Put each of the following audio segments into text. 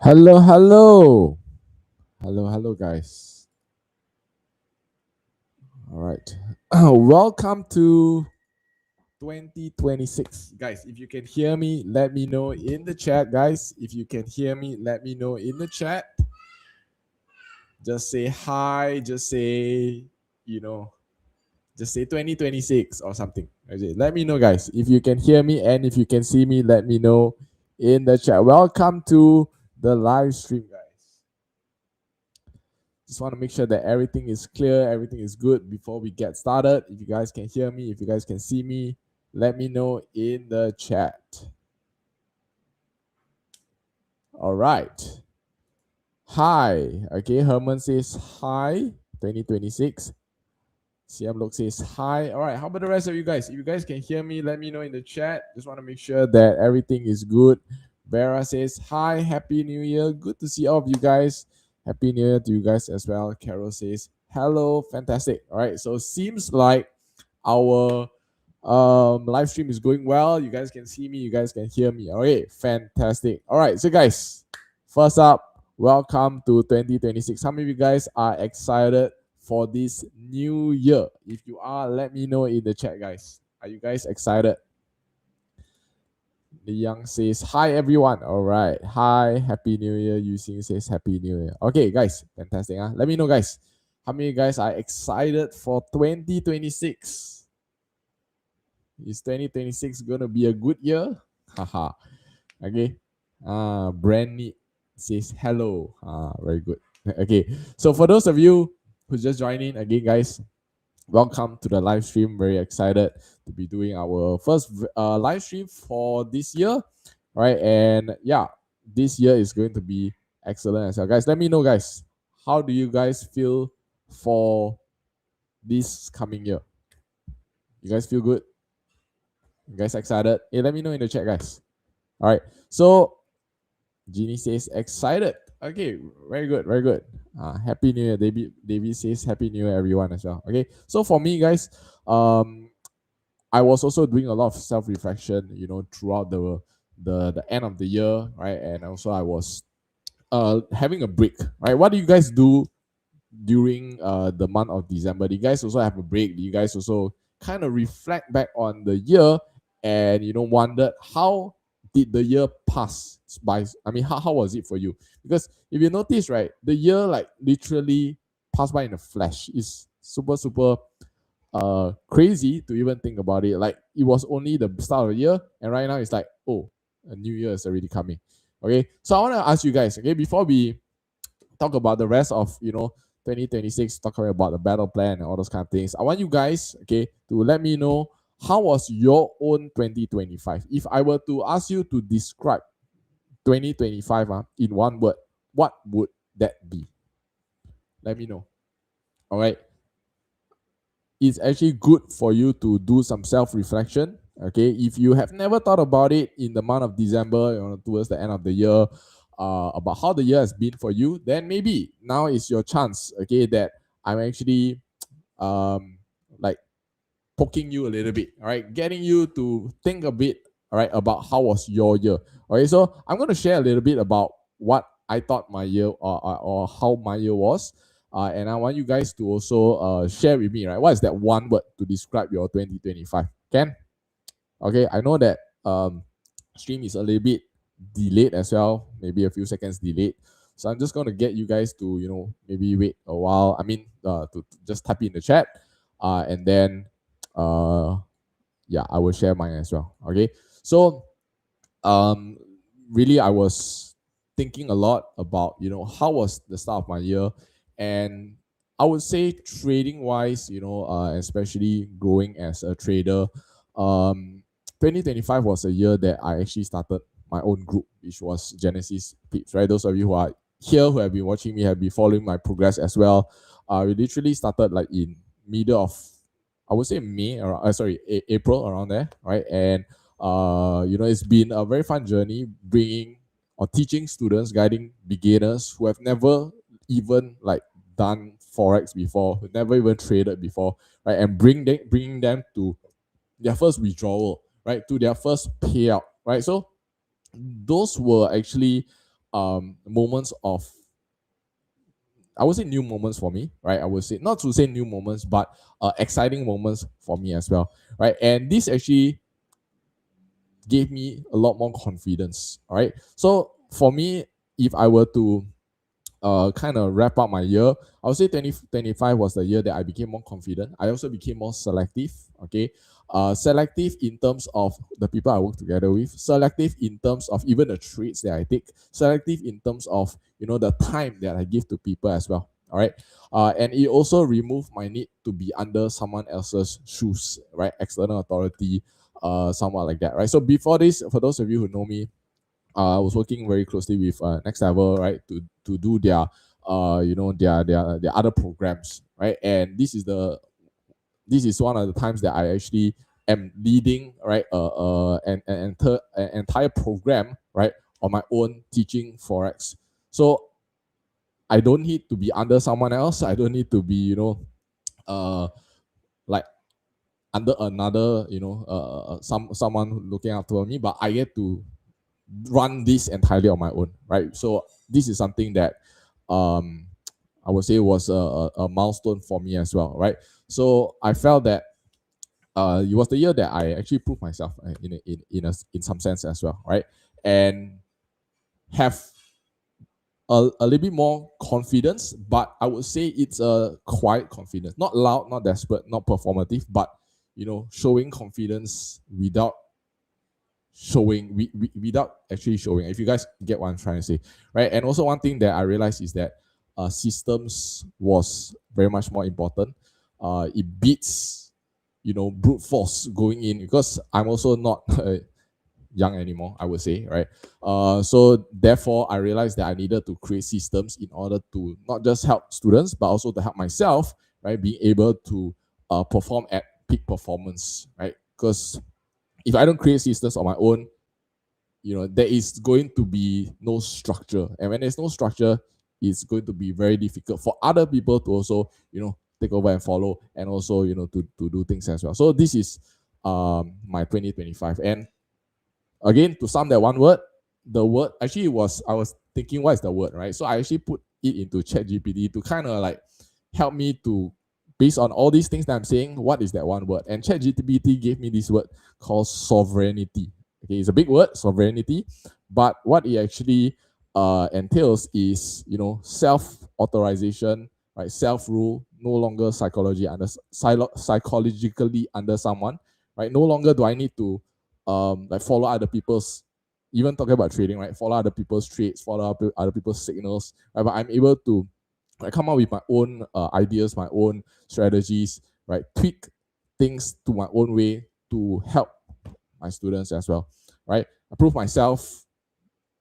Hello, hello. Hello, guys. All right. Welcome to 2026. Guys, if you can hear me, let me know in the chat, guys. If you can hear me, let me know in the chat. Just say hi, just say, you know, just say 2026 or something. Okay, let me know, guys. If you can hear me and if you can see me, let me know in the chat. Welcome to the live stream, guys. Just want to make sure that everything is clear, everything is good before we get started. If you guys can hear me, if you guys can see me, let me know in the chat. All right. Hi. Okay, Herman says hi, 2026. CM Look says hi. All right, how about the rest of you guys? If you guys can hear me, let me know in the chat. Just want to make sure that everything is good. Vera says hi, Happy New Year. Good to see all of you guys. Happy New Year to you guys as well. Carol says hello, fantastic. All right, so seems like our live stream is going well. You guys can see me, you guys can hear me. All right, fantastic. All right, so guys, first up, welcome to 2026. How many of you guys are excited for this new year? If you are, let me know in the chat, guys. Are you guys excited? The Young says hi everyone. All right, hi, Happy New Year. Yusing says Happy New Year. Okay, guys, fantastic. Huh? Let me know, guys. How many of you guys are excited for 2026? Is 2026 gonna be a good year? Haha. Okay. Brandy says hello. Very good. Okay. So for those of you who just joined in again, guys, welcome to the live stream. Very excited to be doing our first live stream for this year. Right. And yeah, this year is going to be excellent as well. Guys, let me know, guys. How do you guys feel for this coming year? You guys feel good? You guys excited? Hey, let me know in the chat, guys. All right. So Jeannie says excited. Okay, very good, very good. Happy New Year. David says Happy New Year, everyone as well. Okay. So for me, guys, I was also doing a lot of self-reflection, throughout the end of the year, right? And also I was having a break, right? What do you guys do during the month of December? Do you guys also have a break? Do you guys also kind of reflect back on the year and wondered how did the year pass by? I mean, how was it for you? Because if you notice, right, the year like literally passed by in a flash. It's super crazy to even think about it. Like it was only the start of the year, and right now it's like, oh, a new year is already coming. Okay, so I want to ask you guys, okay, before we talk about the rest of 2026, talking about the battle plan and all those kind of things, I want you guys, okay, to let me know how was your own 2025. If I were to ask you to describe 2025 in one word, what would that be? Let me know. All right, it's actually good for you to do some self-reflection. Okay, if you have never thought about it in the month of December, towards the end of the year, about how the year has been for you, then maybe now is your chance. Okay, that I'm actually like poking you a little bit. All right, getting you to think a bit. All right, about how was your year. All right, so I'm going to share a little bit about what I thought my year or how my year was. And I want you guys to also share with me, right? What is that one word to describe your 2025? Can? Okay, I know that stream is a little bit delayed as well, maybe a few seconds delayed. So I'm just going to get you guys to, maybe wait a while. I mean, to just type in the chat. And then, yeah, I will share mine as well. Okay. So, um, really, I was thinking a lot about, how was the start of my year. And I would say trading wise, especially growing as a trader, 2025 was a year that I actually started my own group, which was Genesis Peeps, right? Those of you who are here, who have been watching me, have been following my progress as well. We literally started like in middle of, I would say May, or April, around there, right? And it's been a very fun journey bringing or teaching students, guiding beginners who have never even like done forex before, who never even traded before, right? And bringing them to their first withdrawal, right? To their first payout, right? So those were actually moments of, I would say, new moments for me, right? I would say, not to say new moments, but exciting moments for me as well, right? And this actually gave me a lot more confidence, all right? So for me, if I were to kind of wrap up my year, I would say 2025 was the year that I became more confident. I also became more selective, okay? Selective in terms of the people I work together with, selective in terms of even the traits that I take, selective in terms of, the time that I give to people as well, all right? And it also removed my need to be under someone else's shoes, right? External authority, somewhat like that, right? So before this, for those of you who know me, I was working very closely with Next Level, right, to do their their other programs, right, and this is one of the times that I actually am leading, right, an entire program, right, on my own, teaching forex. So I don't need to be under someone else. I don't need to be uh like under another someone looking after me, but I get to run this entirely on my own, right? So this is something that um, I would say was a milestone for me as well, right? So I felt that it was the year that I actually proved myself in some sense as well, right? And have a little bit more confidence, but I would say it's a quiet confidence, not loud, not desperate, not performative, but showing confidence without without actually showing, if you guys get what I'm trying to say, right? And also one thing that I realized is that systems was very much more important. It beats brute force going in, because I'm also not young anymore, I would say, right? So therefore I realized that I needed to create systems in order to not just help students but also to help myself, right, being able to perform at peak performance, right? Because if I don't create systems on my own, there is going to be no structure. And when there's no structure, it's going to be very difficult for other people to also, take over and follow, and also, to do things as well. So this is my 2025. And again, to sum that one word, the word actually was, I was thinking, what is the word, right? So I actually put it into ChatGPT to kind of like help me to, based on all these things that I'm saying, what is that one word? And ChatGPT gave me this word called sovereignty. Okay, it's a big word, sovereignty, but what it actually entails is, self-authorization, right? Self-rule, no longer psychologically under someone, right? No longer do I need to like follow other people's, even talking about trading, right? Follow other people's trades, follow other people's signals, right? But I'm able to come up with my own ideas, my own strategies, right? Tweak things to my own way to help my students as well, right? I prove myself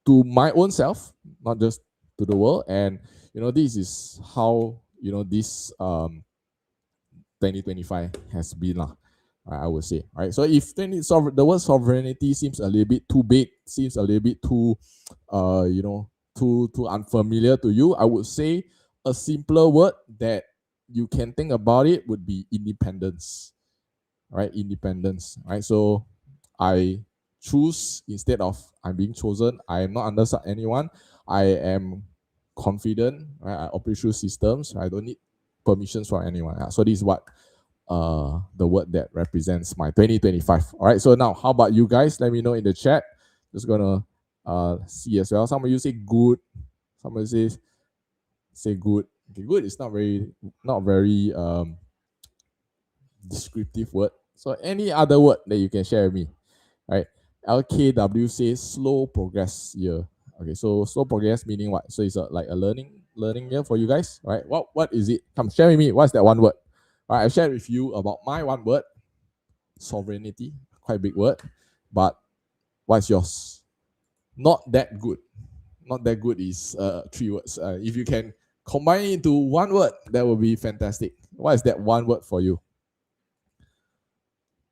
to my own self, not just to the world. And this is how this 2025 has been lah. I would say, right? So if the word sovereignty seems a little bit too big, seems a little bit too, too unfamiliar to you, I would say a simpler word that you can think about it would be independence, right? Independence, right? So I choose instead of I'm being chosen. I am not under anyone. I am confident, right? I operate through systems. I don't need permissions from anyone. So this is what the word that represents my 2025. All right. So now, how about you guys? Let me know in the chat. Just gonna see as well. Some of you say good. Some of you say good. Okay, good is not very descriptive word. So any other word that you can share with me, right? LKW says slow progress year. Okay, so slow progress meaning what? So it's like a learning year for you guys, right? What is it? Come share with me. What's that one word? All right, I shared with you about my one word, sovereignty. Quite a big word, but what's yours? Not that good. Not that good is three words. If you can combine it into one word, that would be fantastic. What is that one word for you?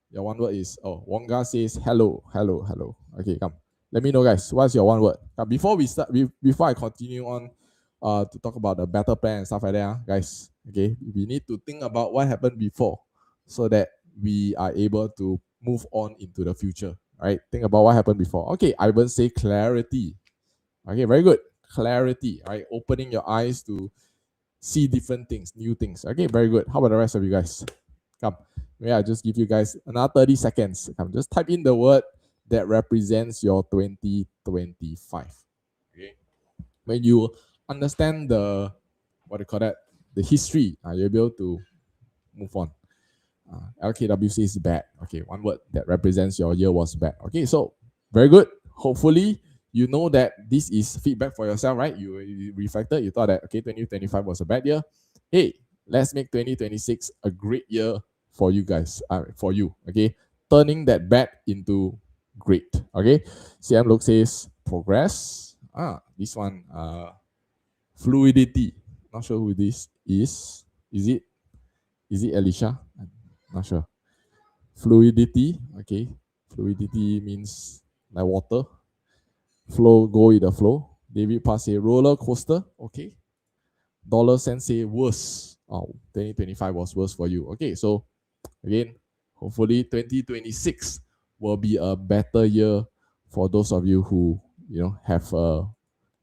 Your one word is, Wonga says hello, hello, hello. Okay, come. Let me know, guys. What's your one word? Before we start, before I continue on to talk about the battle plan and stuff like that, guys, okay, we need to think about what happened before so that we are able to move on into the future, right? Think about what happened before. Okay, Ivan say clarity. Okay, very good. clarity, right? Opening your eyes to see different things, new things. Okay, very good. How about the rest of you guys? Come. Maybe I just give you guys another 30 seconds. Come, just type in the word that represents your 2025. Okay. When you understand the what do you call that? The history, you'll be able to move on. LKWC is bad. Okay, one word that represents your year was bad. Okay, so very good. Hopefully, you know that this is feedback for yourself, right? You reflected, you thought that, okay, 2025 was a bad year. Hey, let's make 2026 a great year for you guys, for you, okay? Turning that bad into great, okay? CM Look says progress. This one, fluidity. Not sure who this is. Is it Alicia? I'm not sure. Fluidity, okay. Fluidity means like water. Flow, go with the flow. David Pass say roller coaster, okay. Dollar Cent say worse. 2025 was worse for you. Okay, so again, hopefully 2026 will be a better year for those of you who have a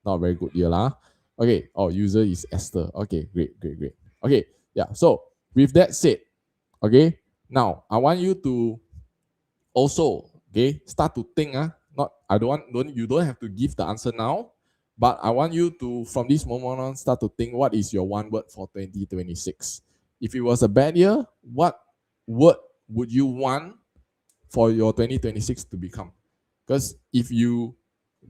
not very good year lah. Okay, user is Esther. Okay, great. Okay, yeah. So with that said, okay, now I want you to also start to think. Not I don't you don't have to give the answer now, but I want you to from this moment on start to think what is your one word for 2026. If it was a bad year, what word would you want for your 2026 to become? Because if you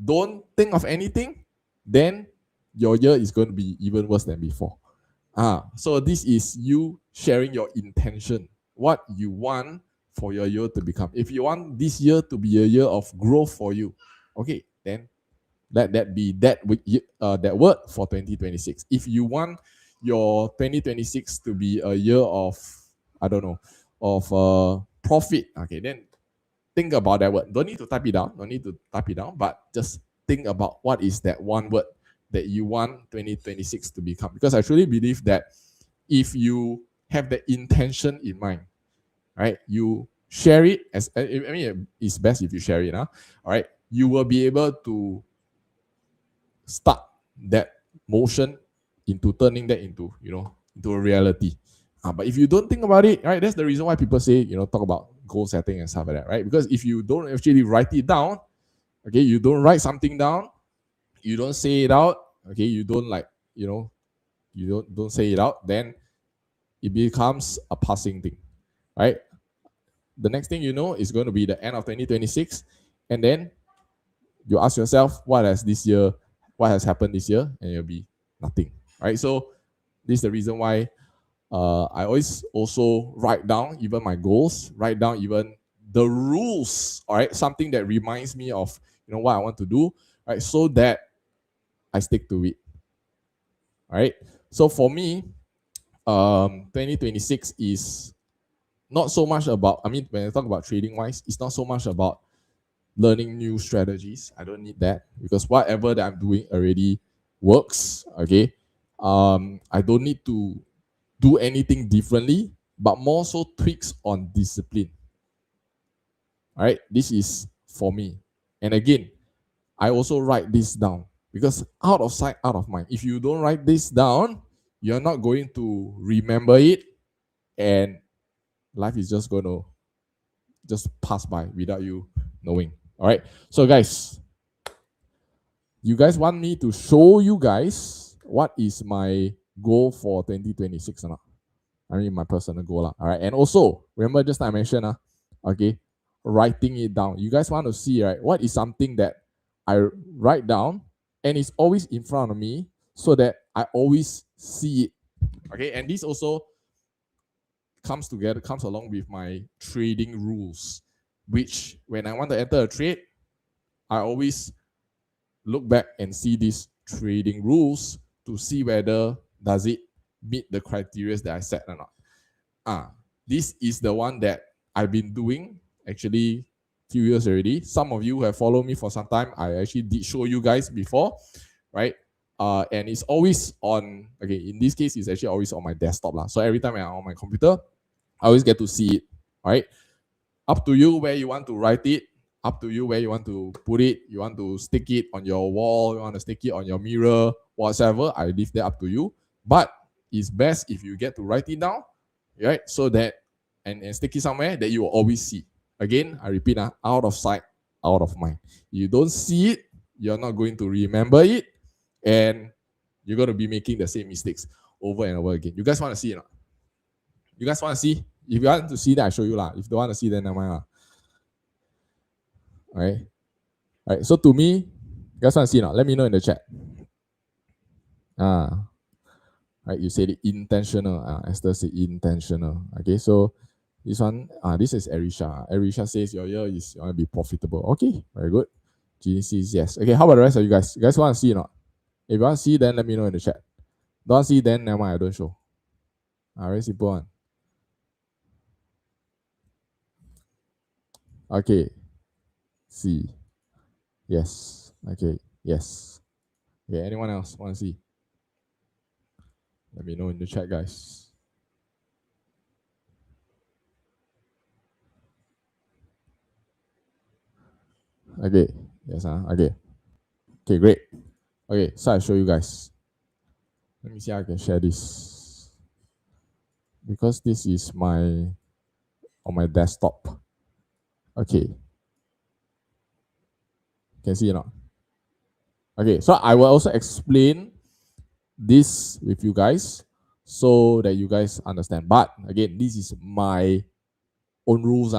don't think of anything, then your year is going to be even worse than before. So this is you sharing your intention, what you want for your year to become. If you want this year to be a year of growth for you, okay, then let that be that word for 2026. If you want your 2026 to be a year of, I don't know, of profit, okay, then think about that word. Don't need to type it down. But just think about what is that one word that you want 2026 to become. Because I truly believe that if you have the intention in mind, right, you share it as I mean, it's best if you share it. All right, you will be able to start that motion into turning that into into a reality. But if you don't think about it, right, that's the reason why people say talk about goal setting and stuff like that, right? Because if you don't actually write it down, okay, you don't write something down, you don't say it out, okay, you don't you don't say it out, then it becomes a passing thing, right? The next thing you know is going to be the end of 2026, and then you ask yourself what has happened this year, and it'll be nothing, right? So this is the reason why I always also write down even my goals, write down even the rules, all right, something that reminds me of what I want to do, right, so that I stick to it. All right. So for me, 2026 is not so much about, I mean, when I talk about trading wise, it's not so much about learning new strategies. I don't need that because whatever that I'm doing already works. Okay. I don't need to do anything differently, but more so tweaks on discipline. All right. This is for me. And again, I also write this down because out of sight, out of mind. If you don't write this down, you're not going to remember it, and life is just going to just pass by without you knowing. All right. So, guys, you guys want me to show you guys what is my goal for 2026 or not? I mean, my personal goal. All right. And also, remember just I mentioned, okay, writing it down. You guys want to see, right? What is something that I write down and it's always in front of me so that I always see it. Okay. And this also comes along with my trading rules, which when I want to enter a trade, I always look back and see these trading rules to see whether does it meet the criteria that I set or not. This is the one that I've been doing actually few years already. Some of you who have followed me for some time, I actually did show you guys before, right? And it's always on, okay, in this case, it's actually always on my desktop. So every time I'm on my computer, I always get to see it, all right? Up to you where you want to write it. Up to you where you want to put it. You want to stick it on your wall, you want to stick it on your mirror, whatever. I leave that up to you. But it's best if you get to write it down, right? So that and stick it somewhere that you will always see. Again, I repeat, out of sight, out of mind. You don't see it, you're not going to remember it, and you're going to be making the same mistakes over and over again. You guys want to see it? You guys want to see? If you want to see, then I show you lah. If you don't want to see, then never mind lah. All right. All right. So to me, you guys want to see now? Let me know in the chat. Right. You said it intentional. Esther said intentional. Okay. So this one, this is Arisha. Arisha says your year is going to be profitable. Okay. Very good. Jean says yes. Okay. How about the rest of you guys? You guys want to see or not? If you want to see, then let me know in the chat. Don't see, then never mind. I don't show. Very simple one. Okay. See. Yes. Okay. Yes. Okay. Anyone else want to see? Let me know in the chat, guys. Okay. Yes. Okay. Okay. Great. Okay. So I show you guys. Let me see how I can share this. Because this is on my desktop. Okay. Can see it or not? Okay. So I will also explain this with you guys so that you guys understand. But again, this is my own rules.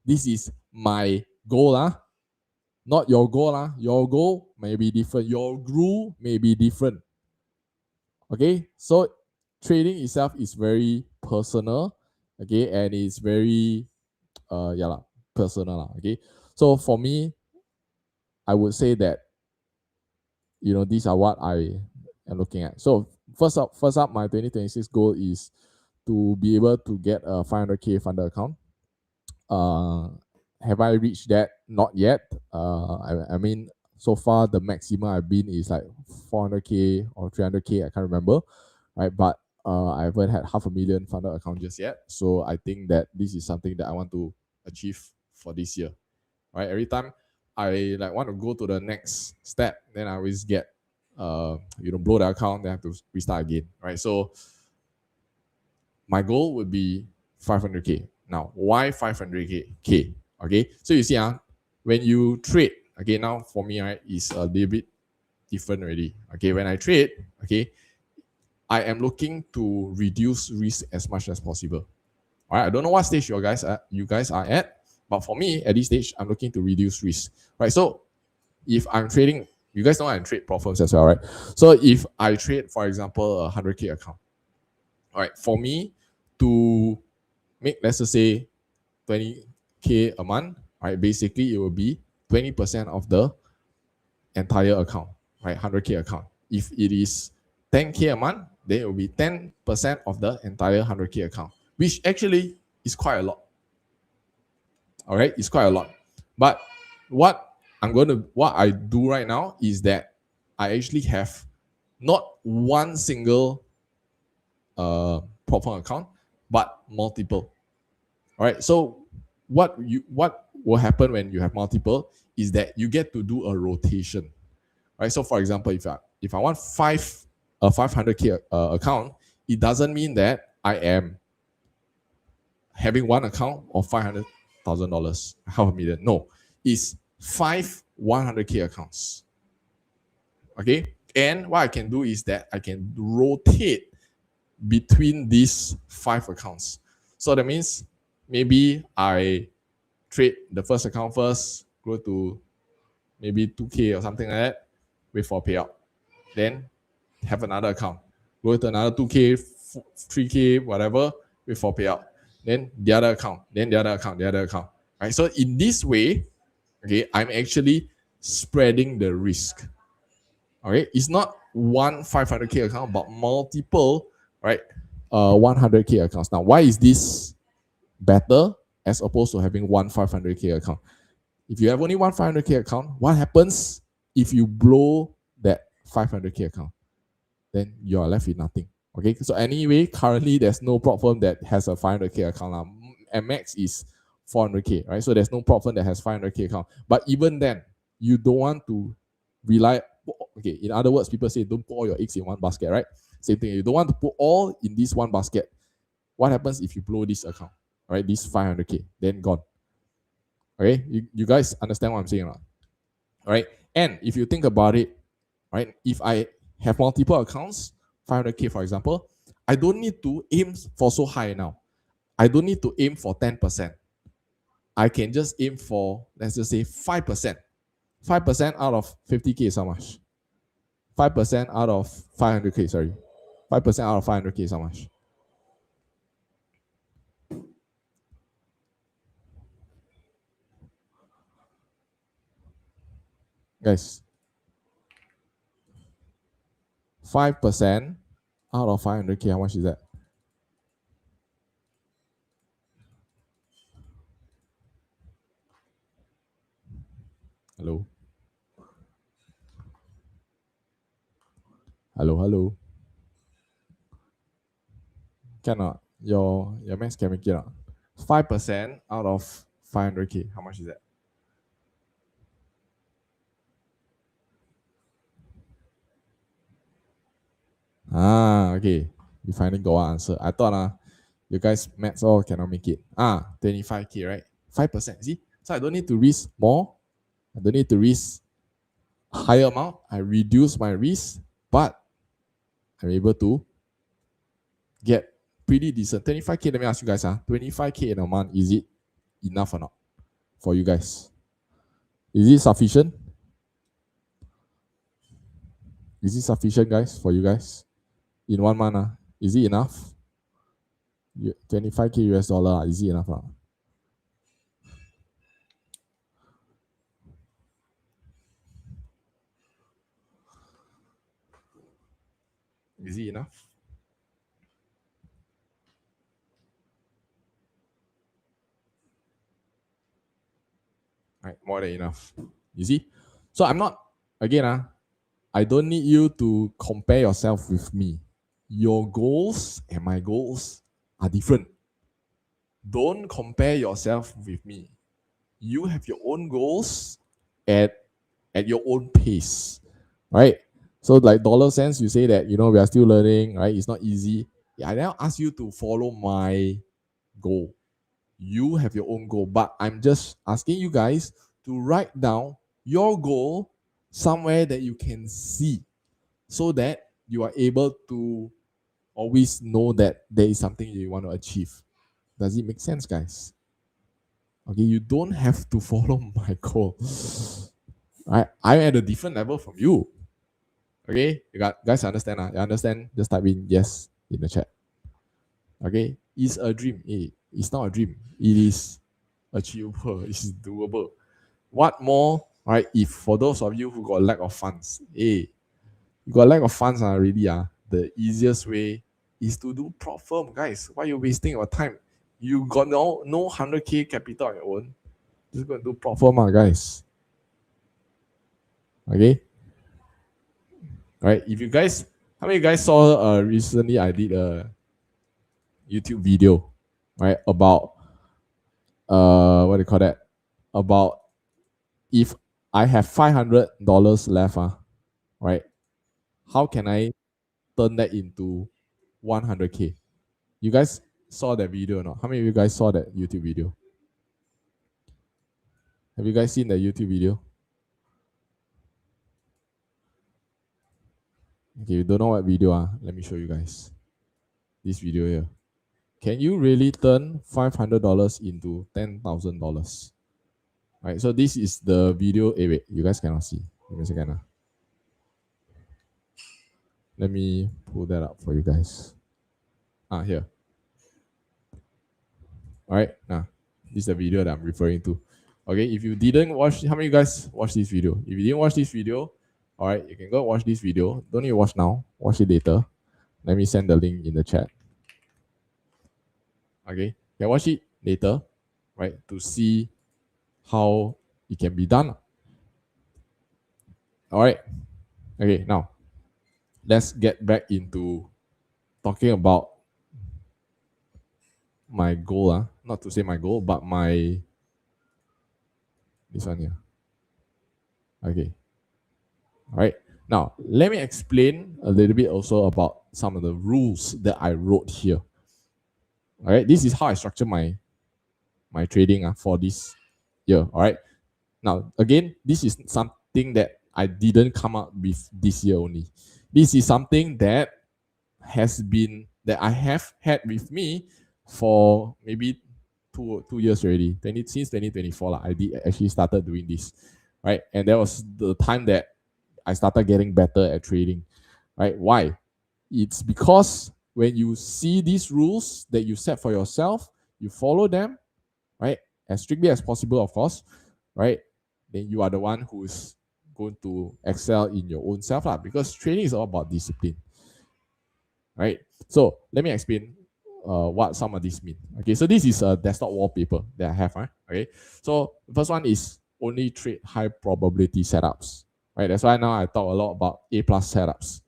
This is my goal. Not your goal. Your goal may be different. Your rule may be different. Okay, so trading itself is very personal. Okay, and it's very personal. Okay, so for me, I would say that these are what I am looking at. So first up, my 2026 goal is to be able to get a 500k funder account. Have I reached that? Not yet. I mean, so far the maximum I've been is like 400k or 300k. I can't remember, right? But I haven't had 500,000 funder account just yet. So I think that this is something that I want to achieve for this year, right? Every time I want to go to the next step, then I always get blow the account, then I have to restart again, right? So my goal would be 500k. Now, why 500k? Okay, so you see, when you trade, okay, now for me, right, is a little bit different already. Okay, when I trade, okay, I am looking to reduce risk as much as possible. All right, I don't know what stage you guys are at, but for me, at this stage, I'm looking to reduce risk. Right, so if I'm trading, you guys know I trade profits as well, right? So if I trade, for example, a 100k account, all right, for me to make, let's just say, 20k a month, right? Basically, it will be 20% of the entire account, right? 100k account. If it is 10k a month, then it will be 10% of the entire 100k account, which actually is quite a lot. All right, it's quite a lot. But what I do right now is that I actually have not one single prop firm account, but multiple. All right, so what will happen when you have multiple is that you get to do a rotation, right? So for example, if I want 500k account, it doesn't mean that I am having one account of $500,000, $500,000. No, it's 5 100k accounts. Okay, and what I can do is that I can rotate between these 5 accounts. So that means maybe I trade the first account first, go to maybe 2k or something like that, wait for payout. Then have another account, go to another 2k, 3k, whatever, wait for payout. Then the other account, then the other account, the other account. Right? So in this way, okay, I'm actually spreading the risk. Okay, it's not one 500k account, but multiple, right, 100k accounts. Now, why is this better as opposed to having one 500k account? If you have only one 500k account, what happens if you blow that 500k account? Then you are left with nothing. Okay, so anyway, currently there's no prop firm that has a 500k account. And max is 400k, right? So there's no prop firm that has 500k account. But even then, you don't want to rely. Okay, in other words, people say don't put all your eggs in one basket, right? Same thing. You don't want to put all in this one basket. What happens if you blow this account, right? This 500k, then gone. Okay, you guys understand what I'm saying, right? And if you think about it, right, if I have multiple accounts, 500k for example, I don't need to aim for so high now. I don't need to aim for 10%. I can just aim for, let's just say 5%. 5% out of 50k is how much? 5% out of 500k, sorry. 5% out of 500k is how much? Guys, 5% out of 500k, how much is that? Hello? Hello? Cannot. Your max can make it up. 5% out of 500k, how much is that? Okay. You finally got one answer. I thought you guys maths all cannot make it. 25k, right? 5%. See? So I don't need to risk more. I don't need to risk a higher amount. I reduce my risk, but I'm able to get pretty decent. 25k, let me ask you guys, 25k in a month, is it enough or not for you guys? Is it sufficient? Is it sufficient, guys, for you guys? In 1 month, is it enough? 25k US dollar, is it enough? Is it enough? Right, more than enough. You see? So I'm not, again, I don't need you to compare yourself with me. Your goals and my goals are different. Don't compare yourself with me. You have your own goals at your own pace, right? So like dollar sense, you say that we are still learning, right? It's not easy. Yeah, I now ask you to follow my goal. You have your own goal, but I'm just asking you guys to write down your goal somewhere that you can see, so that you are able to always know that there is something you want to achieve. Does it make sense, guys? Okay, you don't have to follow my goal. I'm at a different level from you. Okay, you guys understand? You understand? Just type in yes in the chat. Okay, it's a dream. It's not a dream. It is achievable. It's doable. What more, right? If for those of you who got lack of funds, you got lack of funds, really, the easiest way is to do prop firm, guys. Why you wasting your time? You got no 100k capital on your own. Just go and do prop firm, guys. Okay. All right. If you guys, how many guys saw recently I did a YouTube video, right, about what do you call that? About if I have $500 left, right? How can I turn that into 100k? You guys saw that video or not? How many of you guys saw that YouTube video? Have you guys seen the YouTube video? Okay, you don't know what video, let me show you guys. This video here. Can you really turn $500 into $10,000? Right, so this is the video. Wait, you guys cannot see. Give me a second. Let me pull that up for you guys. Here. All right, now this is the video that I'm referring to. Okay, if you didn't watch, how many of you guys watched this video? If you didn't watch this video, all right, you can go watch this video. Don't need to watch now. Watch it later. Let me send the link in the chat. Okay, you can watch it later, right, to see how it can be done. All right. Okay, now let's get back into talking about my goal. not to say my goal, but this one here. Okay. All right. Now, let me explain a little bit also about some of the rules that I wrote here. All right. This is how I structure my trading for this year. All right. Now, again, this is something that I didn't come up with this year only. This is something that I have had with me for maybe two years already. Since 2024, I did actually started doing this, right? And that was the time that I started getting better at trading, right? Why? It's because when you see these rules that you set for yourself, you follow them, right? As strictly as possible, of course, right? Then you are the one who's going to excel in your own self, because trading is all about discipline, right? So let me explain what some of these mean. Okay, so this is a desktop wallpaper that I have, right? Okay, so the first one is only trade high probability setups, right? That's why now I talk a lot about A plus setups,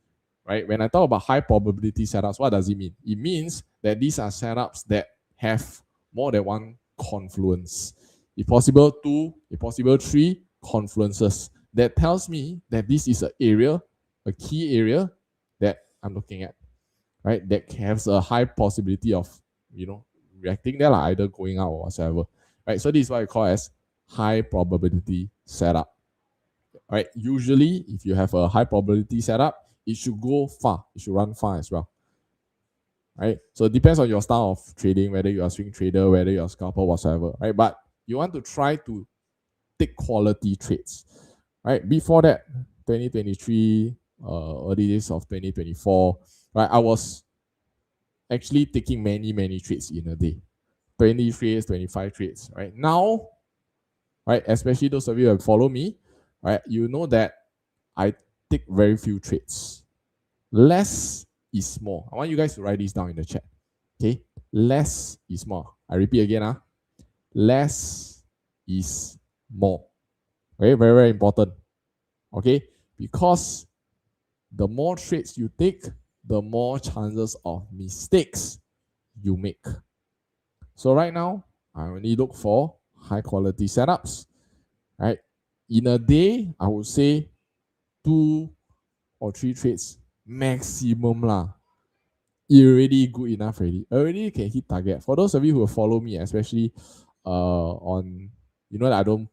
right? When I talk about high probability setups, what does it mean? It means that these are setups that have more than one confluence. If possible, two, if possible, three confluences. That tells me that this is an area, a key area that I'm looking at, right? That has a high possibility of, reacting there, either going out or whatsoever, right? So this is what I call as high probability setup, right? Usually, if you have a high probability setup, it should go far. It should run far as well, right? So it depends on your style of trading, whether you're a swing trader, whether you're a scalper, whatsoever, right? But you want to try to take quality trades, right? Before that, 2023, early days of 2024, right? I was actually taking many trades in a day, 20 trades, 25 trades, right? Now, right, especially those of you who follow me, right, you know that I take very few trades. Less is more. I want you guys to write this down in the chat. Okay, less is more. I repeat again, less is more. Okay, very important. Okay, because the more trades you take, the more chances of mistakes you make. So right now, I only look for high quality setups, right? In a day, I would say 2 or 3 trades maximum lah. Already good enough already. Already can hit target. For those of you who follow me, especially on, that I don't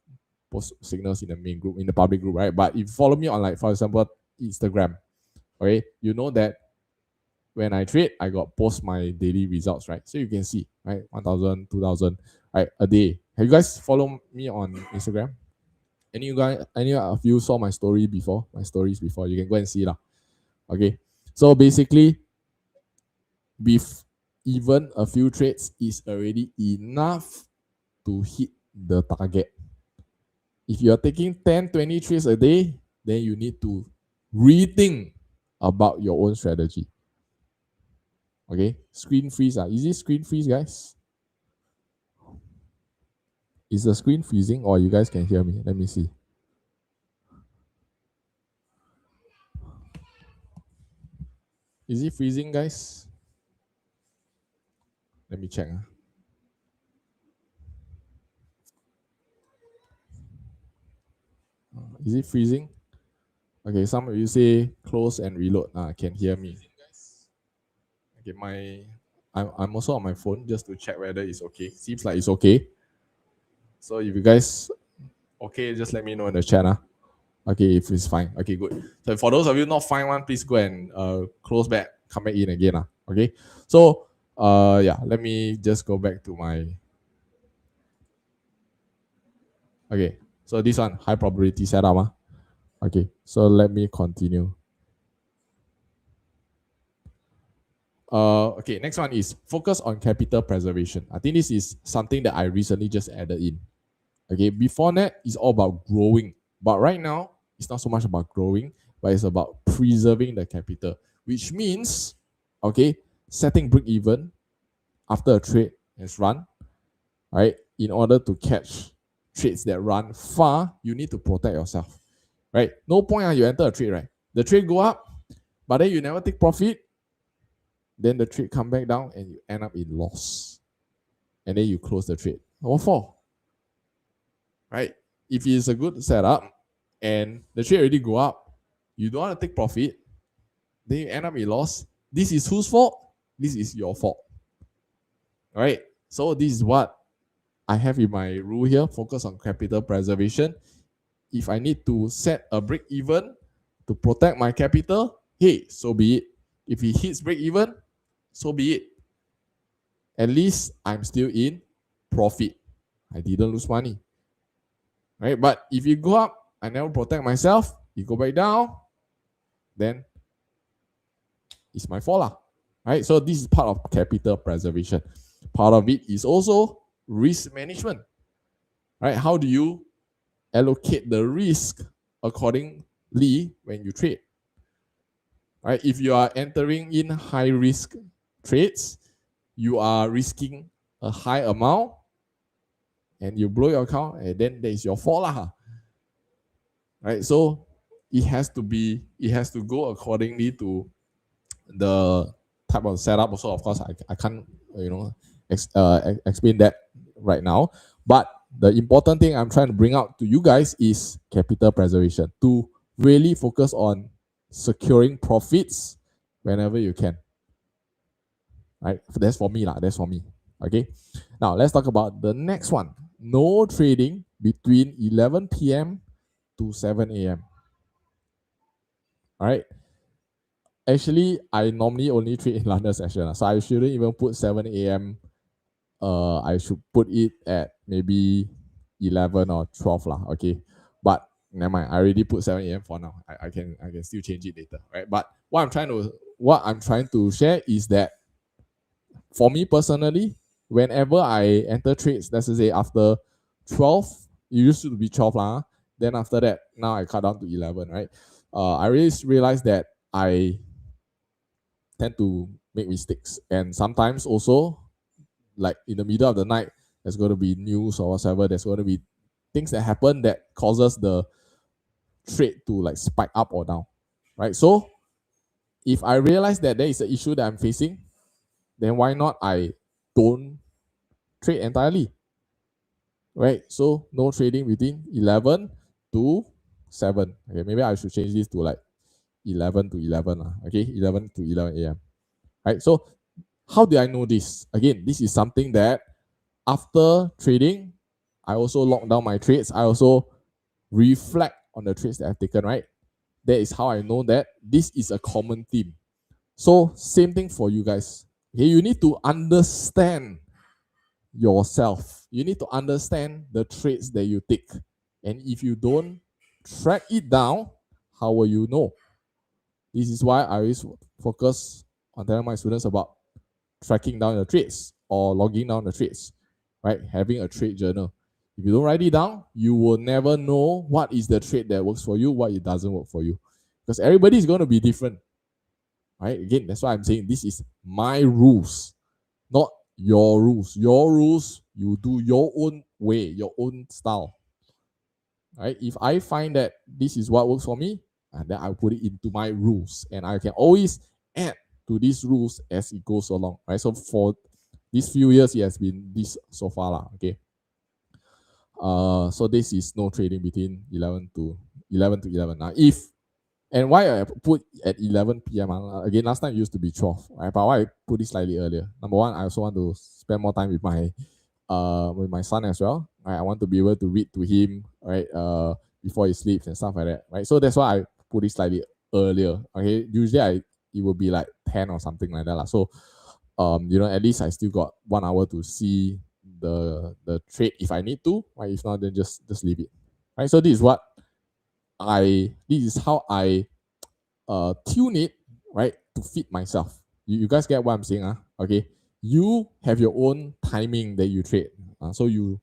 post signals in the main group, in the public group, right? But if you follow me on, like, for example, Instagram, okay, you know that when I trade, I got post my daily results, right? So you can see, right, 1,000, 2,000, right, a day. Have you guys followed me on Instagram? Any of you saw my stories before? You can go and see lah. Okay, so basically, with even a few trades is already enough to hit the target. If you are taking 10, 20 trades a day, then you need to rethink about your own strategy. Okay, screen freeze. Is it screen freeze, guys? Is the screen freezing or you guys can hear me? Let me see. Is it freezing, guys? Let me check. Is it freezing? Okay, some of you say close and reload. Can hear me. Okay, I'm also on my phone just to check whether it's okay. Seems like it's okay. So if you guys okay, just let me know in the chat. Okay, if it's fine. Okay, good. So for those of you not fine one, please go and close back, come back in again. Okay. So yeah, let me just go back to my. Okay, so this one high probability setup. Okay, so let me continue. Okay, next one is focus on capital preservation. I think this is something that I recently just added in. Okay, before that, it's all about growing. But right now, it's not so much about growing, but it's about preserving the capital, which means, okay, setting break even after a trade has run, right? In order to catch trades that run far, you need to protect yourself, right? No point you enter a trade, right? The trade go up, but then you never take profit, then the trade come back down and you end up in loss. and then you close the trade. What for? Right? If it's a good setup and the trade already go up, you don't want to take profit, then you end up in loss. This is whose fault? This is your fault. All right? So this is what I have in my rule here, focus on capital preservation. If I need to set a break even to protect my capital, hey, so be it. If it hits break even, so be it. At least I'm still in profit. I didn't lose money. Right? But if you go up, I never protect myself, you go back down, then it's my fault. Right? So this is part of capital preservation. Part of it is also risk management. Right? How do you allocate the risk accordingly when you trade? Right? If you are entering in high risk trades, you are risking a high amount and you blow your account, and then that is your fault. Right? So it has to go accordingly to the type of setup. Also, of course, I can't explain that right now. But the important thing I'm trying to bring out to you guys is capital preservation, to really focus on securing profits whenever you can. Right? That's for me. That's for me. Okay. Now let's talk about the next one. No trading between 11 p.m. to 7 a.m. All right. Actually, I normally only trade in London session, so I shouldn't even put 7 a.m. I should put it at maybe 11 or 12 lah. Okay, but never mind. I already put 7 a.m. for now. I can still change it later, right? But what I'm trying to share is that for me personally, whenever I enter trades, let's say after 12, it used to be 12 lah. Then after that, now I cut down to 11, right? I really realized that I tend to make mistakes, and sometimes also, like in the middle of the night, there's going to be news or whatever. There's going to be things that happen that causes the trade to like spike up or down, right? So if I realize that there is an issue that I'm facing, then why not I don't trade entirely, right? So no trading between 11 to 7. Okay, maybe I should change this to like 11 to 11 okay, 11 to 11 a.m. Right? So how do I know this? Again, this is something that after trading, I also lock down my trades. I also reflect on the trades that I've taken, right? That is how I know that this is a common theme. So same thing for you guys. Okay, you need to understand yourself. You need to understand the trades that you take. And if you don't track it down, how will you know? This is why I always focus on telling my students about tracking down your trades or logging down the trades, right? Having a trade journal. If you don't write it down, you will never know what is the trade that works for you, what it doesn't work for you. Because everybody is going to be different, right? Again, that's why I'm saying this is my rules, not your rules. Your rules, you do your own way, your own style, right? If I find that this is what works for me, and then I'll put it into my rules, and I can always add to these rules as it goes along, right? So for these few years, it has been this so far lah. Okay. So this is no trading between 11 to 11. Now, and why I put at 11 p.m. Again, last time it used to be 12, right? But why I put it slightly earlier? Number one, I also want to spend more time with my son as well. Right? I want to be able to read to him, right? Before he sleeps and stuff like that, right? So that's why I put it slightly earlier. Okay, usually it will be like 10 or something like that lah. So at least I still got 1 hour to see the trade if I need to, right? If not, then just leave it, right? So this is how I tune it, right, to fit myself. You guys get what I'm saying, okay? You have your own timing that you trade, so you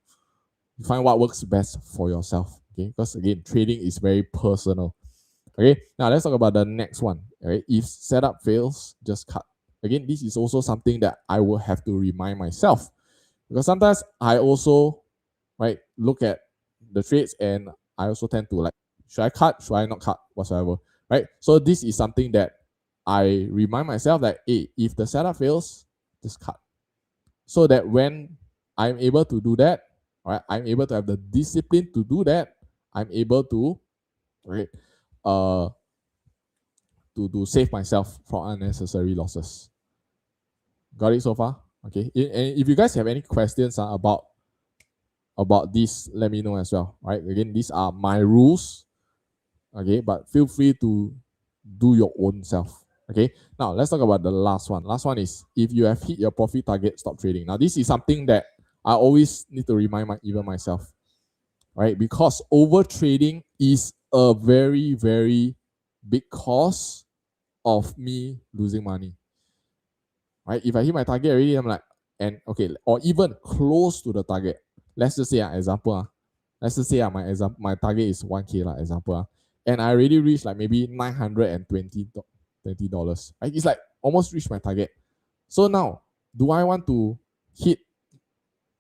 find what works best for yourself, okay? Because again, trading is very personal. Okay, now let's talk about the next one. Okay, if setup fails, just cut. Again, this is also something that I will have to remind myself, because sometimes I also, right, look at the trades and I also tend to like, should I cut? Should I not cut? Whatsoever, right? So this is something that I remind myself that, hey, if the setup fails, just cut. So that when I'm able to do that. Right, I'm able to have the discipline to do that. I'm able to, right, uh, to save myself from unnecessary losses. Got it so far? Okay. And if you guys have any questions about this, let me know as well. Right. Again, these are my rules. Okay, but feel free to do your own self. Okay. Now let's talk about the last one. Last one is if you have hit your profit target, stop trading. Now this is something that I always need to remind even myself, right? Because over trading is a very very big cause of me losing money. Right? If I hit my target already, I'm like, and okay, or even close to the target. Let's just say an example. Let's just say my target is 1K example. And I already reached like maybe $920. Right? It's like almost reached my target. So now, do I want to hit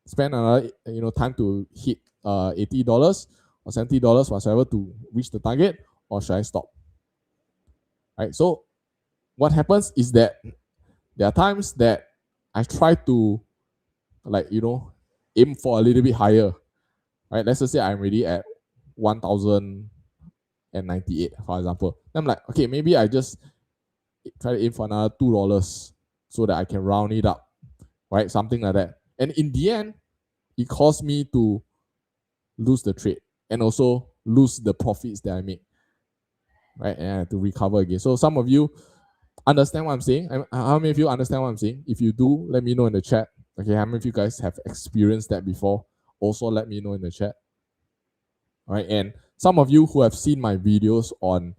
spend another time to hit $80 or $70 whatsoever to reach the target, or should I stop? Right? So what happens is that there are times that I try to like aim for a little bit higher, right? Let's just say I'm already at 1098, for example. Then I'm like, okay, maybe I just try to aim for another $2 so that I can round it up, right? Something like that. And in the end, it caused me to lose the trade and also lose the profits that I make, right? And I have to recover again. So some of you understand what I'm saying? How many of you understand what I'm saying? If you do, let me know in the chat. Okay, how many of you guys have experienced that before? Also, let me know in the chat. All right, and some of you who have seen my videos on,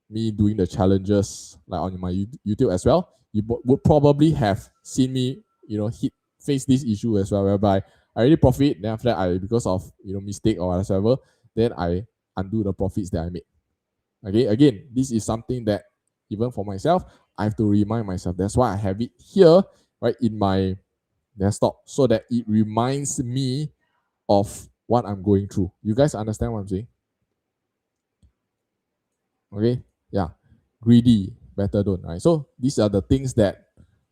me doing the challenges like on my YouTube as well, you would probably have seen me, face this issue as well, whereby I already profit, then after that because of mistake or whatever, then I undo the profits that I made. Okay, again, this is something that even for myself, I have to remind myself. That's why I have it here, right, in my desktop, so that it reminds me of what I'm going through. You guys understand what I'm saying? Okay, yeah, greedy, better don't. Right, so these are the things that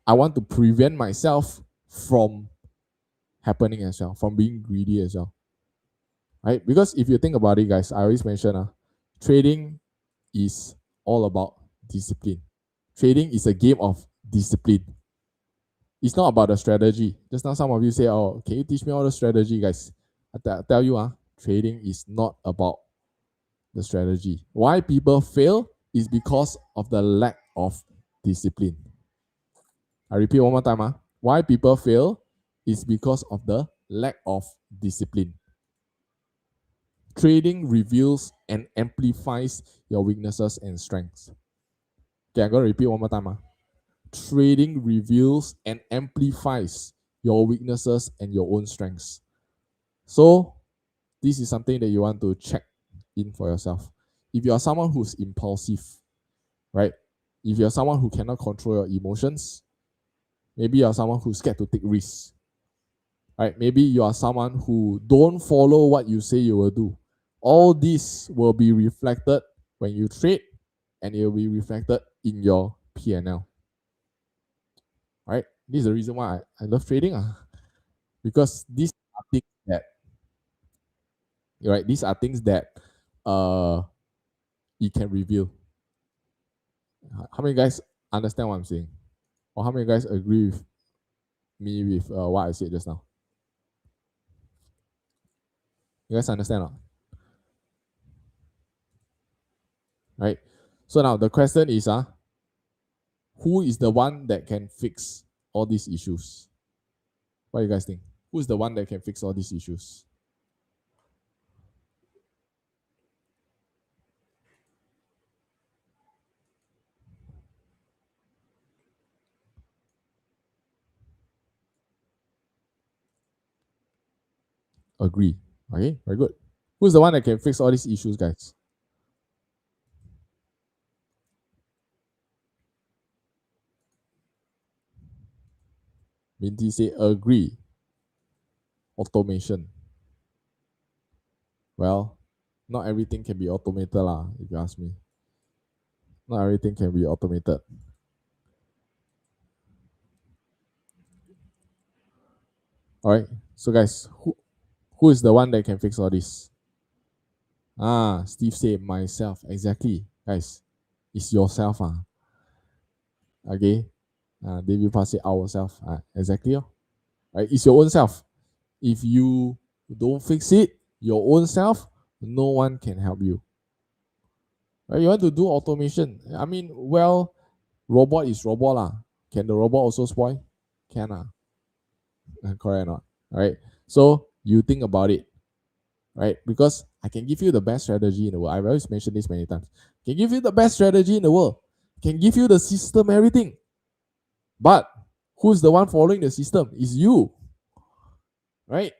I want to prevent myself from happening as well, from being greedy as well. Right, because if you think about it, guys, I always mention, trading is all about discipline. Trading is a game of discipline. It's not about the strategy. Just now, some of you say, "Oh, can you teach me all the strategy, guys?" I tell you, trading is not about the strategy. Why people fail is because of the lack of discipline. I repeat one more time. Why people fail is because of the lack of discipline. Trading reveals and amplifies your weaknesses and strengths. Okay, I'm going to repeat one more time. Trading reveals and amplifies your weaknesses and your own strengths. So, this is something that you want to check in for yourself. If you are someone who's impulsive, right? If you're someone who cannot control your emotions, maybe you're someone who's scared to take risks, right? Maybe you are someone who don't follow what you say you will do. All this will be reflected when you trade, and it will be reflected in your P&L. Right? This is the reason why I love trading. Because these are things that these are things that it can reveal. How many guys understand what I'm saying? Or how many guys agree with me with what I said just now? You guys understand? Right? So now the question is, who is the one that can fix all these issues? What do you guys think? Who is the one that can fix all these issues? Agree. Okay, very good. Who's the one that can fix all these issues, guys? Minty say agree. Automation. Well, not everything can be automated lah, if you ask me. Not everything can be automated. All right. So guys, who is the one that can fix all this? Steve said myself. Exactly, guys. It's yourself. Okay. David Pass said ourself. Exactly. Right. It's your own self. If you don't fix it, your own self, no one can help you. Right? You want to do automation. I mean, well, robot is robot lah. Can the robot also spoil? Can correct or not? All right. So you think about it, right? Because I can give you the best strategy in the world. I've always mentioned this many times. Can give you the best strategy in the world. Can give you the system, everything. But who's the one following the system? Is you, right?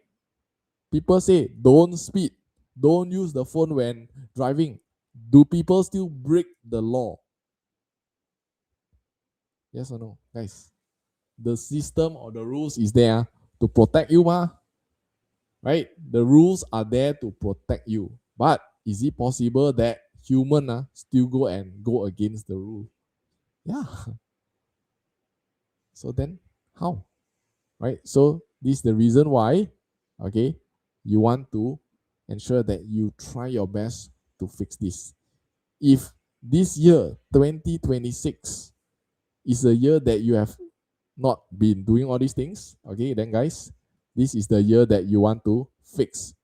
People say don't speed, don't use the phone when driving. Do people still break the law? Yes or no, guys? The system or the rules is there to protect you, right? The rules are there to protect you. But is it possible that human still go against the rule? Yeah. So then how? Right? So this is the reason why, okay, you want to ensure that you try your best to fix this. If this year, 2026, is a year that you have not been doing all these things, okay, then guys, this is the year that you want to fix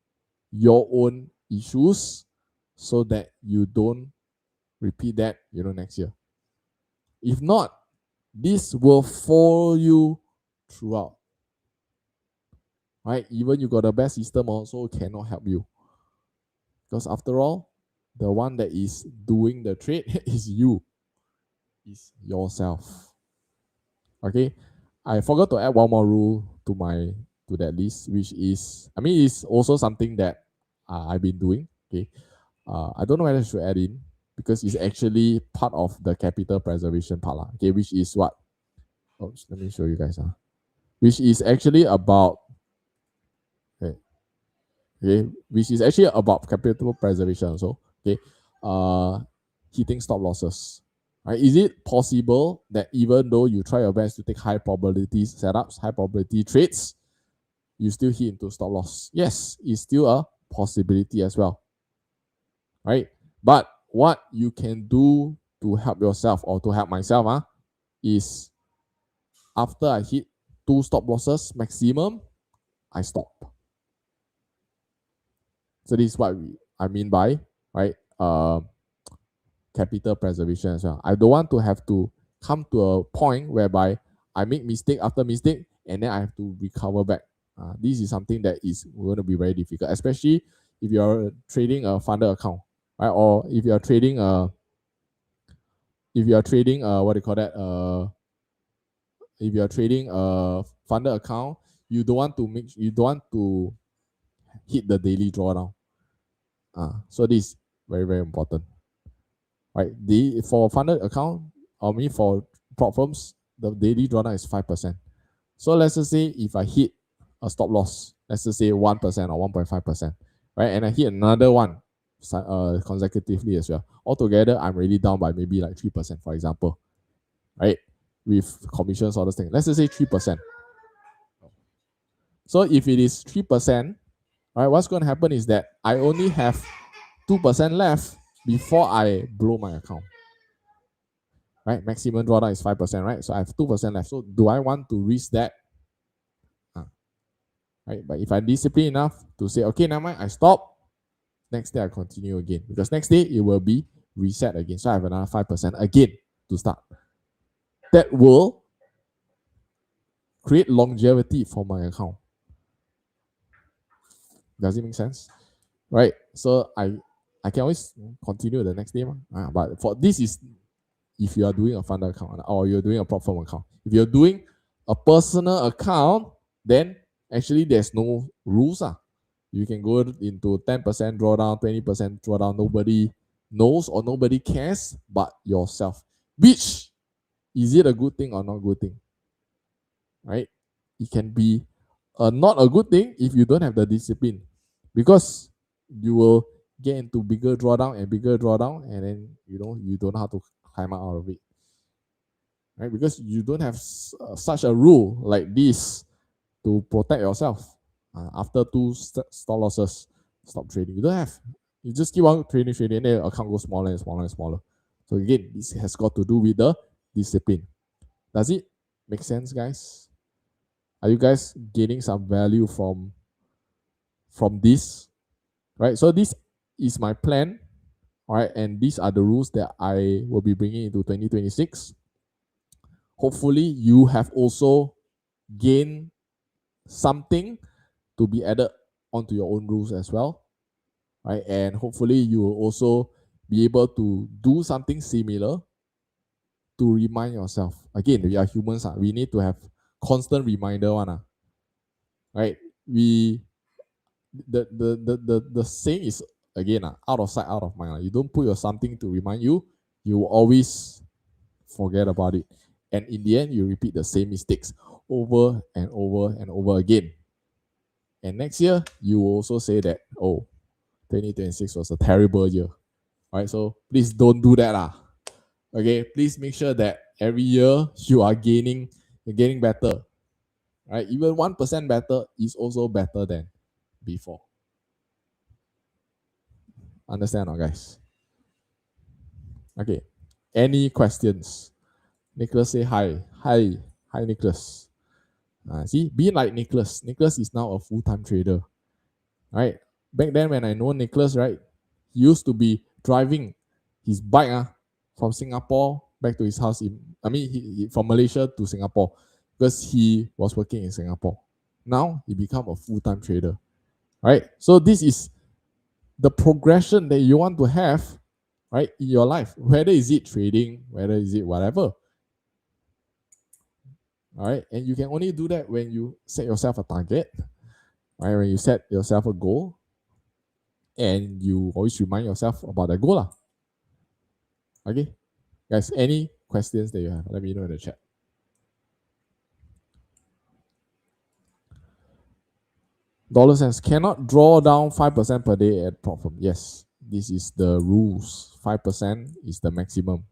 your own issues so that you don't repeat that, next year. If not, this will follow you throughout. Right? Even you got the best system also cannot help you. Because after all, the one that is doing the trade is you. Is yourself. Okay. I forgot to add one more rule to that list, which is, I mean, it's also something that I've been doing. Okay. I don't know whether I should add in because it's actually part of the capital preservation part. Okay, which is what? Oh, let me show you guys. Which is actually about, okay, which is actually about capital preservation also. Okay, hitting stop losses. Right? Is it possible that even though you try your best to take high probability setups, high probability trades, you still hit into stop loss? Yes, it's still a possibility as well. Right? But what you can do to help yourself or to help myself is after I hit 2 stop losses maximum, I stop. So this is what I mean by, right, capital preservation as well. I don't want to have to come to a point whereby I make mistake after mistake and then I have to recover back. This is something that is going to be very difficult, especially if you're trading a funded account, right? Or if you're trading what do you call that? If you're trading a funded account, you don't want to hit the daily drawdown. So this is very, very important. Right? For funded account, or maybe for prop firms, the daily drawdown is 5%. So let's just say if I hit a stop loss, let's just say 1% or 1.5%, right? And I hit another one consecutively as well. Altogether, I'm really down by maybe like 3%, for example, right? With commissions, all those things. Let's just say 3%. So if it is 3%, right, what's going to happen is that I only have 2% left before I blow my account. Right? Maximum drawdown is 5%, right? So I have 2% left. So do I want to risk that? Right? But if I'm disciplined enough to say, okay, never mind, I stop. Next day I continue again. Because next day it will be reset again. So I have another 5% again to start. That will create longevity for my account. Does it make sense? Right? So I can always continue the next day. But for this is if you are doing a funded account or you're doing a prop firm account. If you're doing a personal account, then actually there's no rules. You can go into 10% drawdown, 20% drawdown. Nobody knows or nobody cares but yourself. Which is it a good thing or not good thing? Right? It can be not a good thing if you don't have the discipline, because you will get into bigger drawdown, and then you don't know how to climb out of it. Right? Because you don't have such a rule like this. to protect yourself. After two stop losses, stop trading. You don't have. You just keep on trading, and then your account goes smaller and smaller and smaller. So again, this has got to do with the discipline. Does it make sense, guys? Are you guys getting some value from this? Right. So this is my plan. All right, and these are the rules that I will be bringing into 2026. Hopefully, you have also gained something to be added onto your own rules as well, right? And hopefully, you will also be able to do something similar to remind yourself. Again, we are humans, we need to have constant reminder, right? We the saying is again, out of sight, out of mind. You don't put your something to remind you, you will always forget about it. And in the end, you repeat the same mistakes over and over and over again. And next year, you will also say that, oh, 2026 was a terrible year. All right, so please don't do that. Okay, please make sure that every year you are you're getting better. Right, even 1% better is also better than before. Understand, guys? Okay, any questions? Nicholas say hi. Hi. Hi, Nicholas. See, be like Nicholas. Nicholas is now a full-time trader. Right? Back then when I know Nicholas, right, he used to be driving his bike from Singapore back to his house from Malaysia to Singapore because he was working in Singapore. Now he become a full-time trader. Right? So this is the progression that you want to have, right, in your life. Whether is it trading, whether is it whatever. All right, and you can only do that when you set yourself a target, right? When you set yourself a goal, and you always remind yourself about that goal, Okay, guys, any questions that you have, let me know in the chat. Dollar cents cannot draw down 5% per day at prop firm. Yes, this is the rules. 5% is the maximum.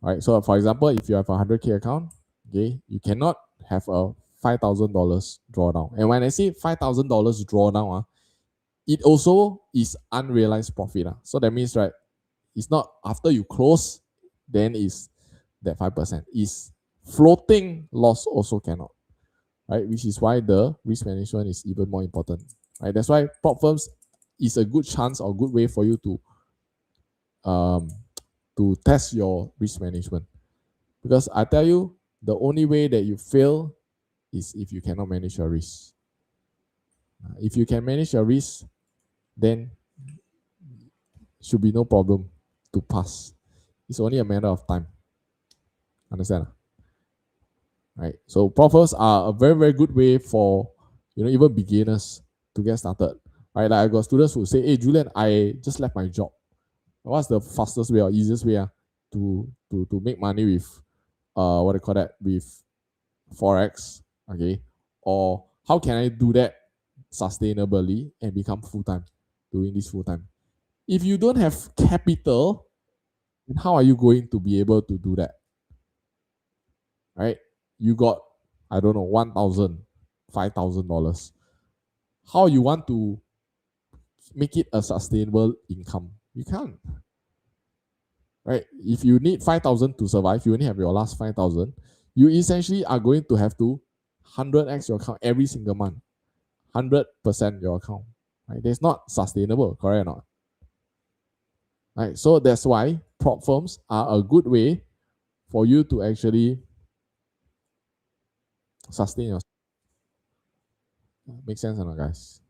All right, so for example, if you have a 100K account, okay, you cannot have a $5,000 drawdown. And when I say $5,000 drawdown, it also is unrealized profit. So that means, right, it's not after you close, then is that 5%. Is floating loss also cannot, right? Which is why the risk management is even more important, right? That's why prop firms is a good chance or good way for you to test your risk management. Because I tell you, the only way that you fail is if you cannot manage your risk. If you can manage your risk, then should be no problem to pass. It's only a matter of time. Understand? Right. So profiles are a very, very good way for even beginners to get started. Right. Like I got students who say, hey Julian, I just left my job. What's the fastest way or easiest way to make money with what do you call that, with Forex? Okay. Or how can I do that sustainably and become full-time, doing this full-time? If you don't have capital, then how are you going to be able to do that? Right? You got, I don't know, $1,000, $5,000. How you want to make it a sustainable income? You can't. Right? If you need 5,000 to survive, you only have your last 5,000. You essentially are going to have to 100x your account every single month, 100% your account. Right? That's not sustainable, correct or not? Right? So that's why prop firms are a good way for you to actually sustain yourself. Make sense or not, guys?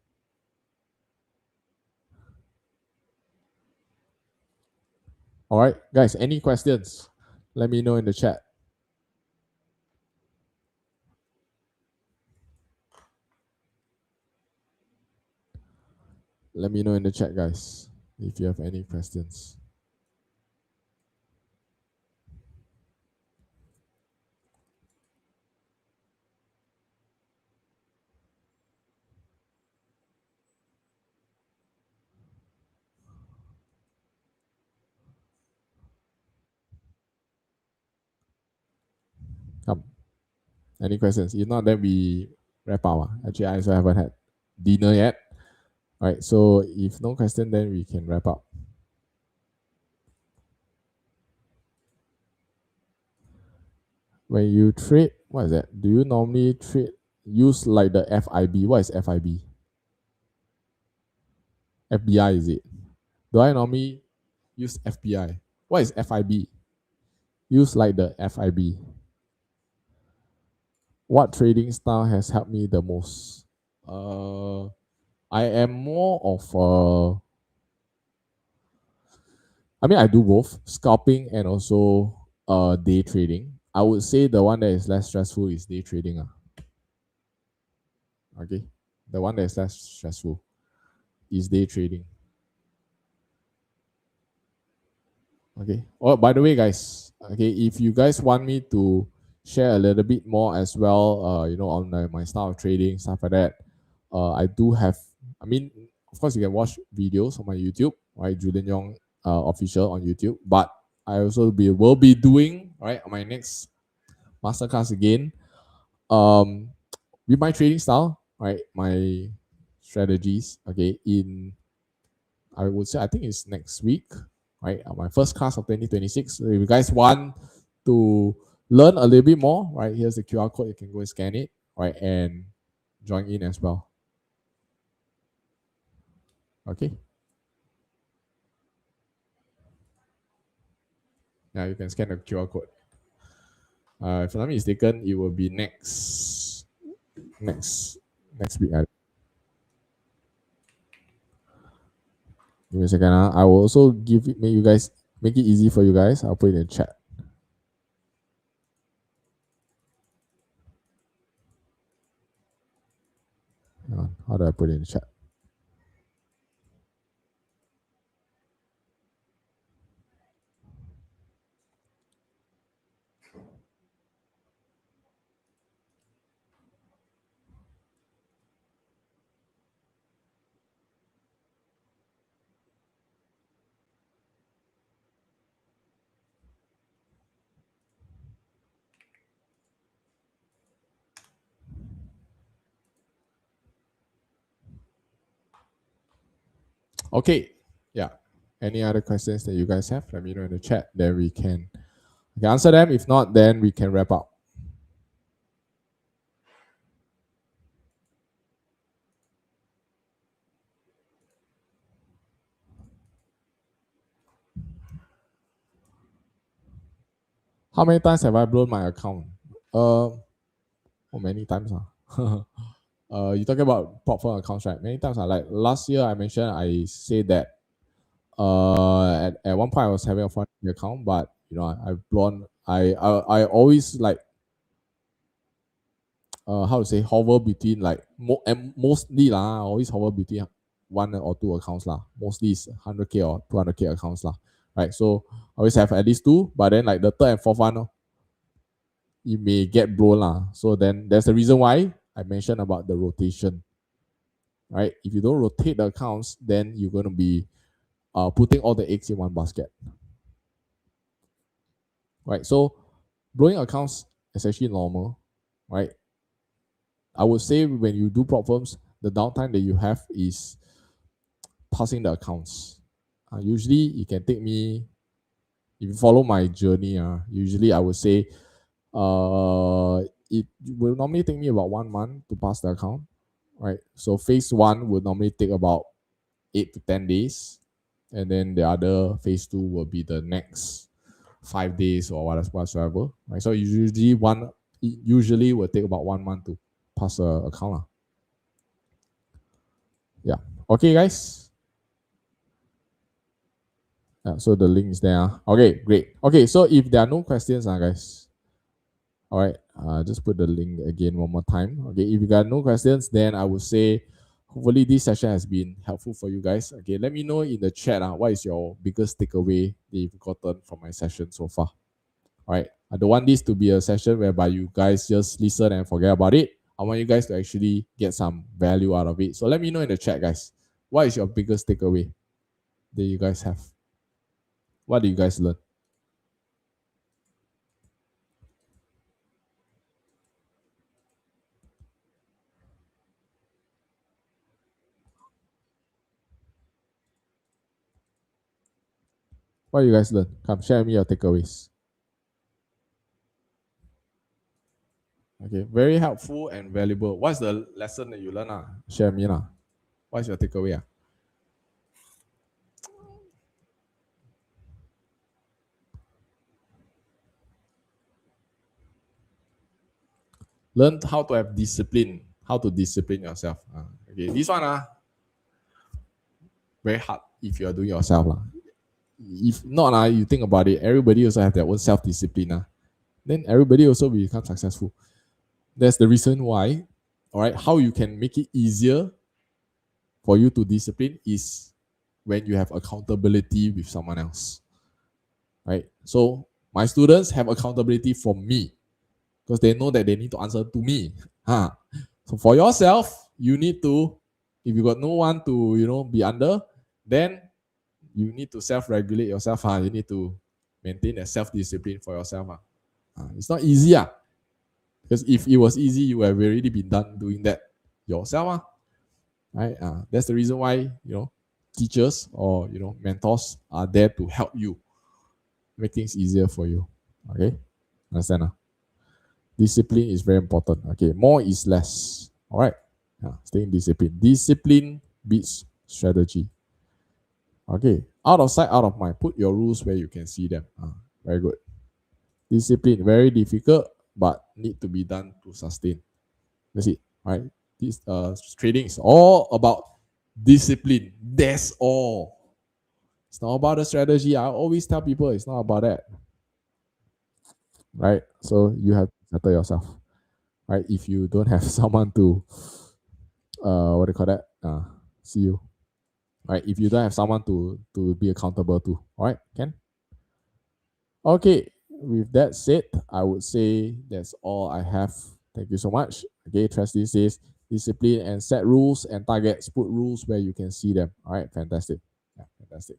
All right, guys, any questions? Let me know in the chat. Let me know in the chat, guys, if you have any questions. Come. Any questions? If not, then we wrap up. Actually, I also haven't had dinner yet. All right, so if no question, then we can wrap up. When you trade, what is that? Do you normally trade use like the FIB? What is FIB? FBI is it? Do I normally use FBI? What is FIB? Use like the FIB. What trading style has helped me the most? I am more of I mean I do both scalping and also day trading. I would say the one that is less stressful is day trading. Okay. The one that is less stressful is day trading. Okay. Oh, by the way, guys, okay, if you guys want me to share a little bit more as well, on my style of trading, stuff like that, I do have, I mean, of course, you can watch videos on my YouTube, right? Julian Yong official on YouTube, but I also will be doing, right, my next masterclass again, with my trading style, right, my strategies, okay, in I would say I think it's next week, right? My first class of 2026. So if you guys want to learn a little bit more, right? Here's the QR code. You can go and scan it, right? And join in as well. Okay. Now you can scan the QR code. If I'm not mistaken, it will be next week. Give me a second. I will also make it easy for you guys. I'll put it in the chat. How do I put it in the chat? Okay. Yeah. Any other questions that you guys have? Let me know in the chat. Then we can answer them. If not, then we can wrap up. How many times have I blown my account? Many times. You talking about prop firm accounts, right? Many times. Like last year, I mentioned I said that at one point I was having a fund account, but I've blown. I always like how to say hover between like and mostly lah. I always hover between one or two accounts lah. Mostly is 100K or 200K accounts lah. Right. So I always have at least two, but then like the third and fourth one, you may get blown lah. So then there's the reason why I mentioned about the rotation. Right? If you don't rotate the accounts, then you're going to be putting all the eggs in one basket. Right? So blowing accounts is actually normal. Right? I would say when you do prop firms, the downtime that you have is passing the accounts. Usually it can take me, if you follow my journey, usually I would say it will normally take me about 1 month to pass the account. Right? So phase one would normally take about 8 to 10 days. And then the other phase two will be the next 5 days or whatsoever. Right? So usually will take about 1 month to pass a account. Yeah. Okay, guys. Yeah, so the link is there. Okay, great. Okay, so if there are no questions, guys. All right, just put the link again one more time. Okay, if you got no questions, then I would say hopefully this session has been helpful for you guys. Okay, let me know in the chat what is your biggest takeaway that you've gotten from my session so far. All right, I don't want this to be a session whereby you guys just listen and forget about it. I want you guys to actually get some value out of it. So let me know in the chat, guys. What is your biggest takeaway that you guys have? What do you guys learn? What you guys learn? Come share me your takeaways. Okay, very helpful and valuable. What's the lesson that you learn? Share me now. What's your takeaway? Learn how to have discipline, how to discipline yourself. Okay, this one very hard if you are doing yourself. If not, you think about it, everybody also have their own self-discipline. Then everybody also will become successful. That's the reason why, all right, how you can make it easier for you to discipline is when you have accountability with someone else, right? So my students have accountability from me because they know that they need to answer to me. So for yourself, you need to, if you got no one to, be under, then you need to self-regulate yourself. You need to maintain a self-discipline for yourself. It's not easy. Because if it was easy, you have already been done doing that yourself. Right? That's the reason why, teachers or, mentors are there to help you make things easier for you. Okay? Understand? Discipline is very important. Okay, more is less. All right. Staying disciplined. Discipline beats strategy. Okay, out of sight, out of mind. Put your rules where you can see them. Very good. Discipline, very difficult, but need to be done to sustain. That's it. Right. This trading is all about discipline. That's all. It's not about the strategy. I always tell people it's not about that. Right. So you have to settle yourself. Right. If you don't have someone to what do you call that? See you. Right. If you don't have someone to be accountable to. All right, Ken? Okay. With that said, I would say that's all I have. Thank you so much. Okay, trust this is discipline and set rules and targets. Put rules where you can see them. All right, fantastic. Yeah, fantastic.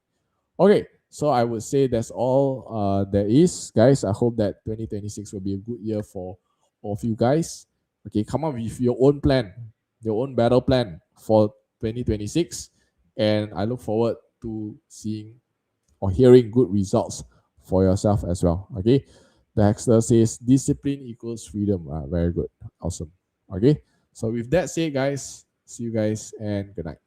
Okay, so I would say that's all there is, guys. I hope that 2026 will be a good year for all of you guys. Okay, come up with your own plan, your own battle plan for 2026. And I look forward to seeing or hearing good results for yourself as well. Okay, the Hexter says discipline equals freedom. Very good, awesome. Okay, so with that said, guys, see you guys and good night.